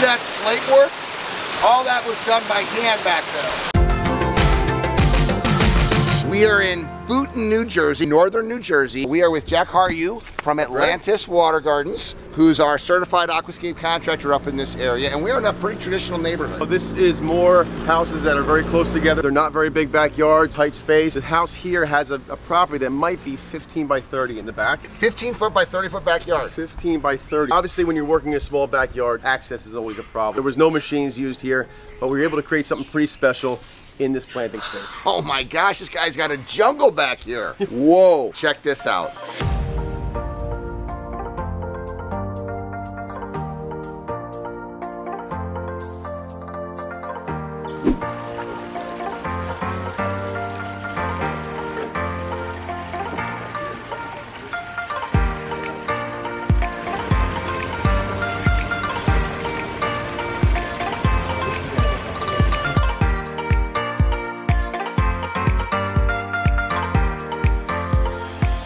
that slate work? All that was done by hand back there. We are in Boonton, New Jersey, northern New Jersey. We are with Jaak Harju from Atlantis Water Gardens, who's our certified aquascape contractor up in this area, and we're in a pretty traditional neighborhood. So this is more houses that are very close together. They're not very big backyards, tight space. The house here has a property that might be 15 by 30 in the back. 15 foot by 30 foot backyard. 15 by 30. Obviously, when you're working in a small backyard, access is always a problem. There was no machines used here, but we were able to create something pretty special in this planting space. Oh my gosh, this guy's got a jungle back here. Whoa, check this out.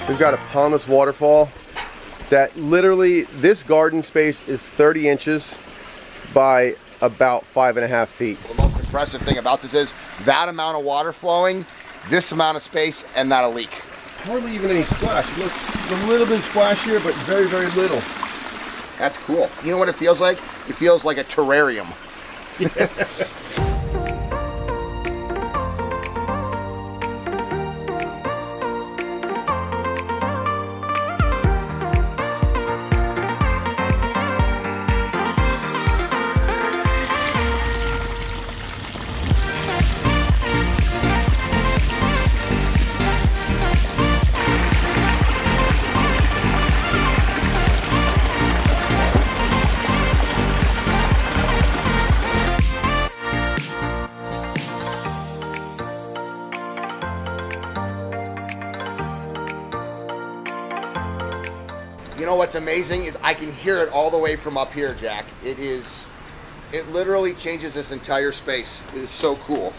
We've got a pondless waterfall that literally, this garden space is 30 inches by about 5.5 feet. The most impressive thing about this is that amount of water flowing, this amount of space, and not a leak. Hardly even any splash. Look, there's a little bit of splash here, but very, very little. That's cool. You know what it feels like? It feels like a terrarium. You know what's amazing is I can hear it all the way from up here, Jack. It literally changes this entire space. It is so cool.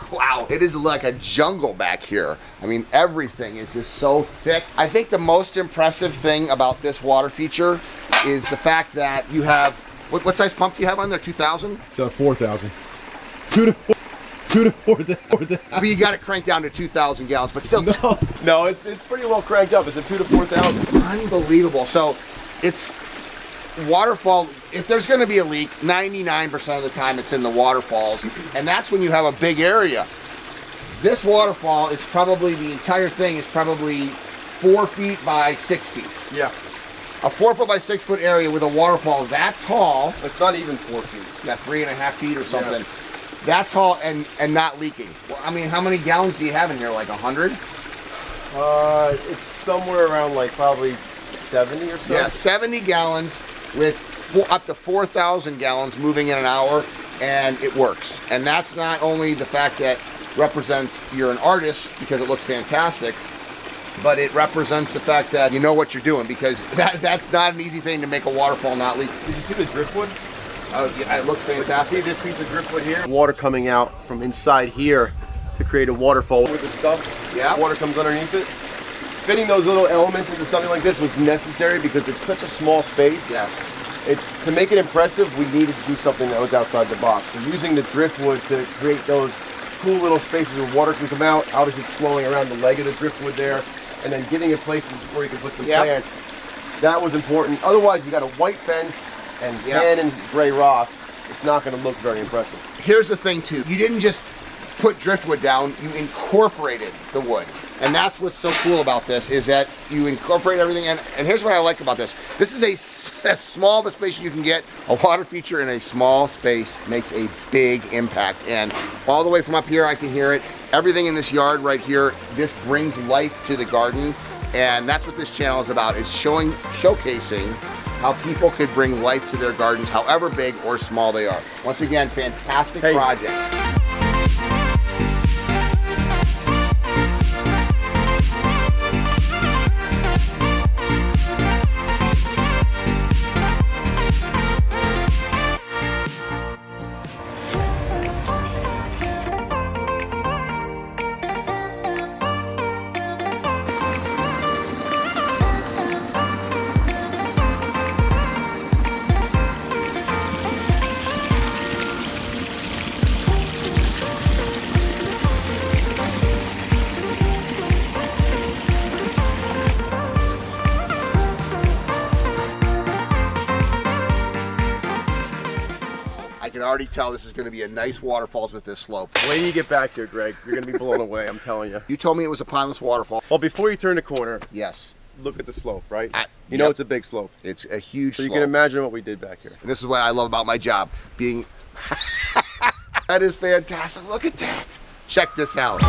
Wow, it is like a jungle back here. I mean, everything is just so thick. I think the most impressive thing about this water feature is the fact that you have, what size pump do you have on there, 2,000? It's a 4,000. 2 to 4,000. But you got it cranked down to 2,000 gallons, but still. No, it's pretty well cranked up. It's a 2 to 4,000. Unbelievable. So it's waterfall. If there's going to be a leak, 99% of the time it's in the waterfalls, and that's when you have a big area. This waterfall is probably, the entire thing is probably 4 feet by 6 feet. Yeah. A 4 foot by 6 foot area with a waterfall that tall. It's not even 4 feet. Yeah, 3.5 feet or something. Yeah. That tall and not leaking. Well, I mean, how many gallons do you have in here? Like 100? It's somewhere around like probably 70 or so. Yeah, 70 gallons with up to 4,000 gallons moving in an hour, and it works. And that's not only the fact that represents you're an artist because it looks fantastic, but it represents the fact that you know what you're doing, because that's not an easy thing to make a waterfall not leak. Did you see the driftwood? Oh, yeah, it looks fantastic. See this piece of driftwood here? Water coming out from inside here to create a waterfall with the stuff. Yeah. Water comes underneath it. Fitting those little elements into something like this was necessary because it's such a small space. Yes. To make it impressive, we needed to do something that was outside the box. So using the driftwood to create those cool little spaces where water can come out. Obviously it's flowing around the leg of the driftwood there, and then getting it places where you can put some plants. That was important. Otherwise you got a white fence and tan and gray rocks. It's not going to look very impressive. Here's the thing too, you didn't just put driftwood down, you incorporated the wood. And that's what's so cool about this, is that you incorporate everything. And here's what I like about this. This is as small of a space you can get. A water feature in a small space makes a big impact. And all the way from up here, I can hear it. Everything in this yard right here, this brings life to the garden. And that's what this channel is about, is showcasing how people could bring life to their gardens, however big or small they are. Once again, fantastic project. already tell this is going to be a nice waterfalls with this slope. When you get back here, Greg, you're going to be blown away, I'm telling you. You told me it was a pondless waterfall. Well, before you turn the corner, Yes. look at the slope, right? You Yep. know it's a big slope. It's a huge So you slope. can imagine what we did back here. And this is what I love about my job, being... That is fantastic. Look at that. Check this out.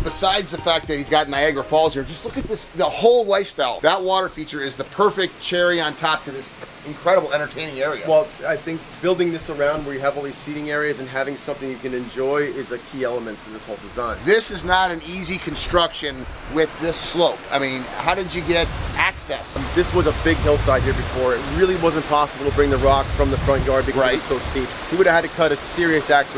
Besides the fact that he's got Niagara Falls here, just look at this, the whole lifestyle. That water feature is the perfect cherry on top to this incredible entertaining area. Well, I think building this around where you have all these seating areas and having something you can enjoy is a key element to this whole design. This is not an easy construction with this slope. I mean, how did you get access? This was a big hillside here before. It really wasn't possible to bring the rock from the front yard because it was so steep. We would have had to cut a serious access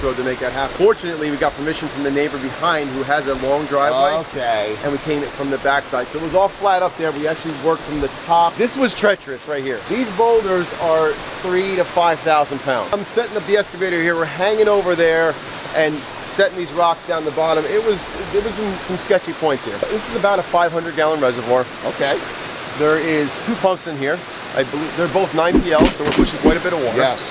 road to make that happen. Fortunately, we got permission from the neighbor behind who has a long driveway. Okay. And we came from the backside. So it was all flat up there. We actually worked from the top. This was treacherous right here. These boulders are 3,000 to 5,000 pounds. I'm setting up the excavator here. We're hanging over there and setting these rocks down the bottom. It was some sketchy points here. This is about a 500-gallon reservoir. Okay. There is 2 pumps in here. I believe they're both 9PL, so we're pushing quite a bit of water. Yes.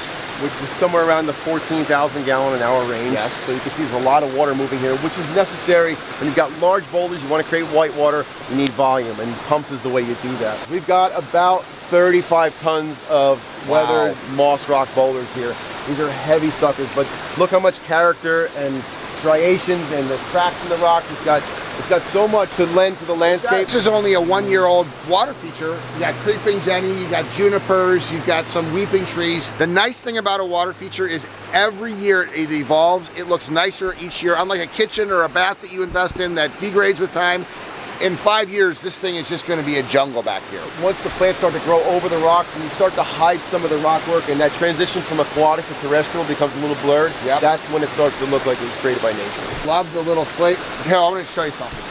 Which is somewhere around the 14,000 gallon an hour range. Yes. So you can see there's a lot of water moving here, which is necessary. When you've got large boulders, you want to create white water, you need volume, and pumps is the way you do that. We've got about 35 tons of weathered moss rock boulders here. These are heavy suckers, but look how much character and striations and the cracks in the rocks. It's got so much to lend to the landscape. This is only a 1-year-old water feature. You got creeping jenny, you got junipers, you've got some weeping trees. The nice thing about a water feature is every year it evolves. It looks nicer each year. Unlike a kitchen or a bath that you invest in that degrades with time, in 5 years, this thing is just going to be a jungle back here. Once the plants start to grow over the rocks and you start to hide some of the rock work and that transition from aquatic to terrestrial becomes a little blurred, that's when it starts to look like it was created by nature. Love the little slate. Here, I'm going to show you something.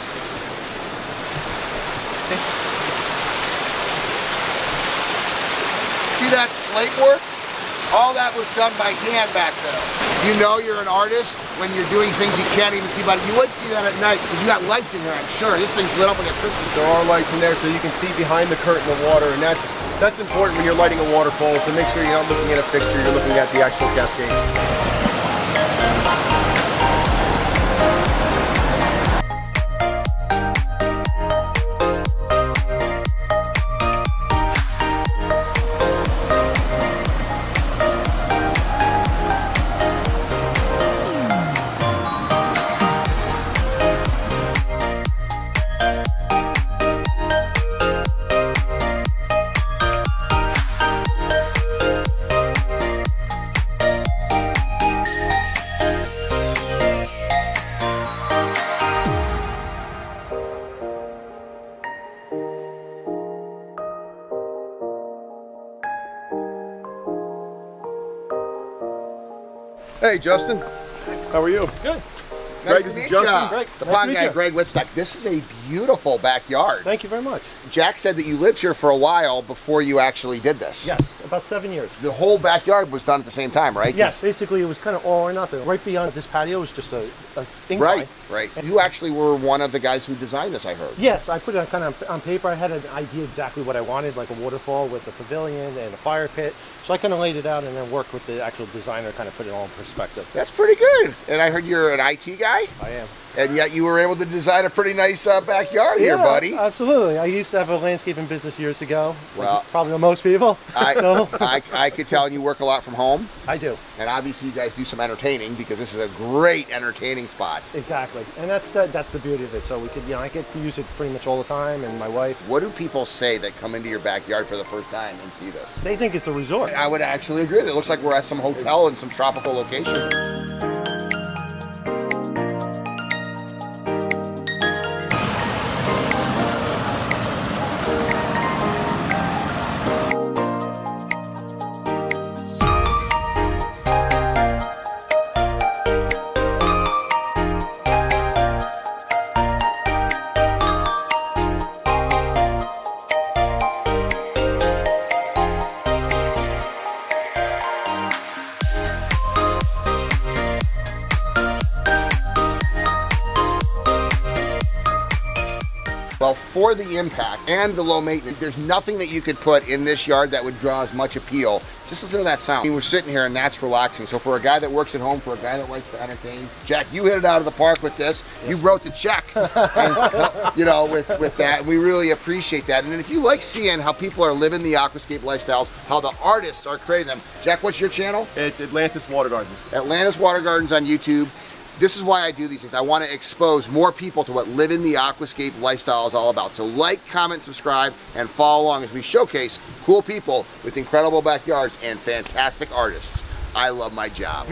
See that slate work? All that was done by hand back there. You know you're an artist when you're doing things you can't even see, but you would see that at night because you got lights in here, I'm sure. This thing's lit up like a Christmas tree. There are lights in there so you can see behind the curtain of water, and that's important when you're lighting a waterfall, to make sure you're not looking at a fixture, you're looking at the actual cascade. Hey, Justin. How are you? Good. Greg, this is Justin. Greg, The nice pond to meet guy, you. Greg Wittstock. This is a beautiful backyard. Thank you very much. Jack said that you lived here for a while before you actually did this. Yes, about 7 years. The whole backyard was done at the same time, right? Yes, basically it was kind of all or nothing. Right beyond this patio was just a incline. Right. You actually were one of the guys who designed this, I heard. Yes, I put it kind of on paper. I had an idea exactly what I wanted, like a waterfall with a pavilion and a fire pit. So I kind of laid it out and then worked with the actual designer, kind of put it all in perspective. That's pretty good. And I heard you're an IT guy, I am. and yet you were able to design a pretty nice backyard here, buddy. Absolutely. I used to have a landscaping business years ago. Well, like probably most people. I could tell you work a lot from home. I do. And obviously you guys do some entertaining because this is a great entertaining spot. Exactly. And that's the beauty of it. So we could, I get to use it pretty much all the time, and my wife. What do people say that come into your backyard for the first time and see this? They think it's a resort. I would actually agree. It looks like we're at some hotel in some tropical location. for the impact and the low maintenance, there's nothing that you could put in this yard that would draw as much appeal. Just listen to that sound. I mean, we're sitting here and that's relaxing. So for a guy that works at home, for a guy that likes to entertain, Jack, you hit it out of the park with this. Yes. You wrote the check, and, you know, with that. And we really appreciate that. And then if you like seeing how people are living the aquascape lifestyles, how the artists are creating them, Jack, what's your channel? It's Atlantis Water Gardens. Atlantis Water Gardens on YouTube. This is why I do these things. I want to expose more people to what living the aquascape lifestyle is all about. So like, comment, subscribe, and follow along as we showcase cool people with incredible backyards and fantastic artists. I love my job.